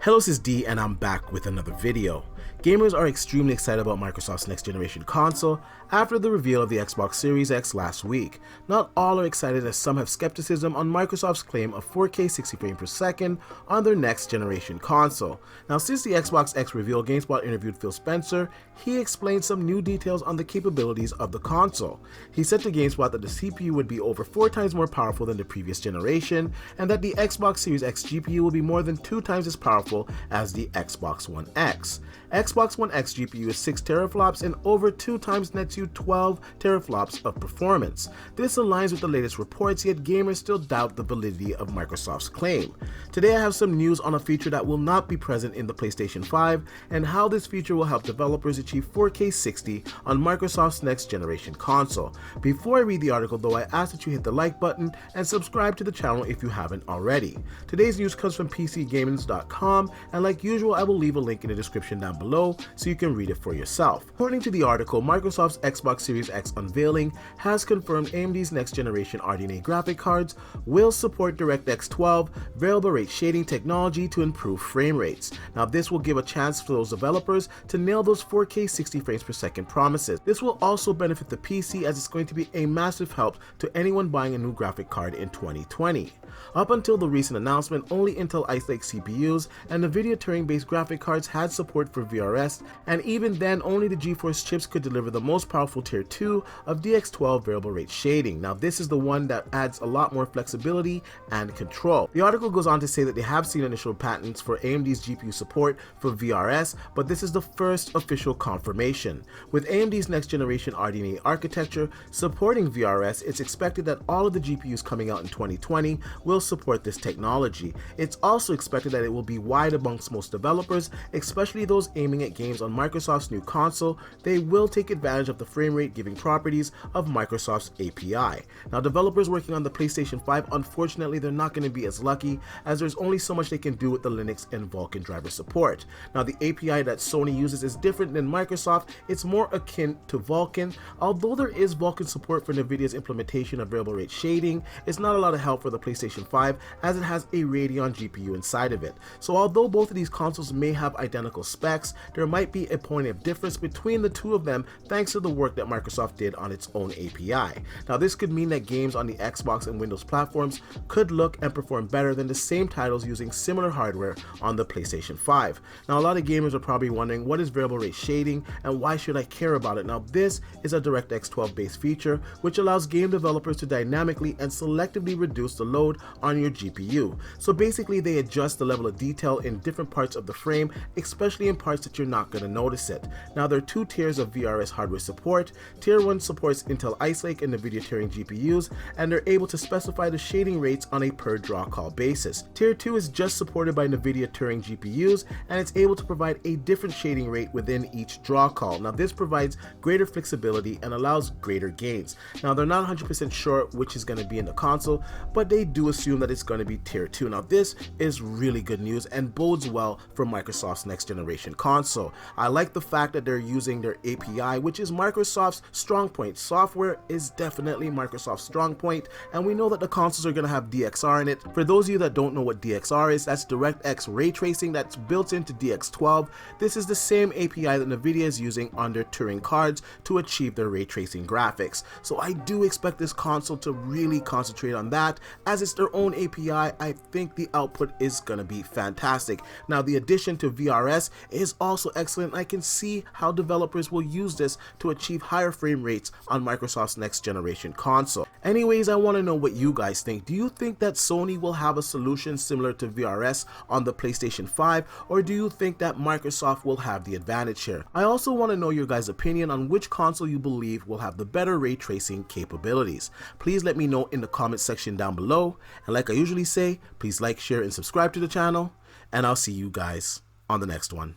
Hello, this is D and I'm back with another video. Gamers are extremely excited about Microsoft's next generation console after the reveal of the Xbox Series X last week. Not all are excited, as some have skepticism on Microsoft's claim of 4K 60 frames per second on their next generation console. Now, since the Xbox X reveal, GameSpot interviewed Phil Spencer. He explained some new details on the capabilities of the console. He said to GameSpot that the CPU would be over 4 times more powerful than the previous generation, and that the Xbox Series X GPU will be more than 2 times as powerful as the Xbox One X. Xbox One X GPU is 6 teraflops and over 2 times nets you 12 teraflops of performance. This aligns with the latest reports, yet gamers still doubt the validity of Microsoft's claim. Today I have some news on a feature that will not be present in the PlayStation 5 and how this feature will help developers achieve 4K 60 on Microsoft's next generation console. Before I read the article though, I ask that you hit the like button and subscribe to the channel if you haven't already. Today's news comes from PCGaming.com, and like usual I will leave a link in the description down below so you can read it for yourself. According to the article, Microsoft's Xbox Series X unveiling has confirmed AMD's next generation RDNA graphic cards will support DirectX 12 variable rate shading technology to improve frame rates. Now this will give a chance for those developers to nail those 4K 60 frames per second promises. This will also benefit the PC, as it's going to be a massive help to anyone buying a new graphic card in 2020. Up until the recent announcement, only Intel Ice Lake CPUs and NVIDIA Turing-based graphic cards had support for VRS, and even then only the GeForce chips could deliver the most powerful Tier 2 of DX12 variable rate shading. Now this is the one that adds a lot more flexibility and control. The article goes on to say that they have seen initial patents for AMD's GPU support for VRS, but this is the first official confirmation. With AMD's next generation RDNA architecture supporting VRS, it's expected that all of the GPUs coming out in 2020 will support this technology. It's also expected that it will be wide amongst most developers, especially those aiming at games on Microsoft's new console. They will take advantage of the frame rate giving properties of Microsoft's API. Now developers working on the PlayStation 5, unfortunately they're not going to be as lucky, as there's only so much they can do with the Linux and Vulkan driver support. Now the API that Sony uses is different than Microsoft. It's more akin to Vulkan. Although there is Vulkan support for NVIDIA's implementation of variable rate shading, it's not a lot of help for the PlayStation 5, as it has a Radeon GPU inside of it. So although both of these consoles may have identical specs, there might be a point of difference between the two of them thanks to the work that Microsoft did on its own API. Now this could mean that games on the Xbox and Windows platforms could look and perform better than the same titles using similar hardware on the PlayStation 5. Now a lot of gamers are probably wondering, what is variable rate shading and why should I care about it? Now this is a DirectX 12 based feature which allows game developers to dynamically and selectively reduce the load on your GPU. So basically they adjust the level of detail in different parts of the frame, especially in parts that you're not going to notice it. Now there are 2 tiers of VRS hardware support. Tier 1 supports Intel Ice Lake and NVIDIA Turing GPUs, and they're able to specify the shading rates on a per draw call basis. Tier 2 is just supported by NVIDIA Turing GPUs, and it's able to provide a different shading rate within each draw call. Now this provides greater flexibility and allows greater gains. Now they're not 100% sure which is going to be in the console, but they do assume that it's going to be Tier 2. Now this is really good news and bodes well for Microsoft's next generation console. I like the fact that they're using their API, which is Microsoft's strong point. Software is definitely Microsoft's strong point, and we know that the consoles are going to have DXR in it. For those of you that don't know what DXR is, that's DirectX ray tracing that's built into DX12. This is the same API that NVIDIA is using on their Turing cards to achieve their ray tracing graphics. So I do expect this console to really concentrate on that, as it's their own API. I think the output is going to be fantastic. Now the addition to VRS is also excellent. I can see how developers will use this to achieve higher frame rates on Microsoft's next generation console. Anyways, I want to know what you guys think. Do you think that Sony will have a solution similar to VRS on the PlayStation 5, or do you think that Microsoft will have the advantage here? I also want to know your guys' opinion on which console you believe will have the better ray tracing capabilities. Please let me know in the comment section down below, and like I usually say, please like, share, and subscribe to the channel, and I'll see you guys on the next one.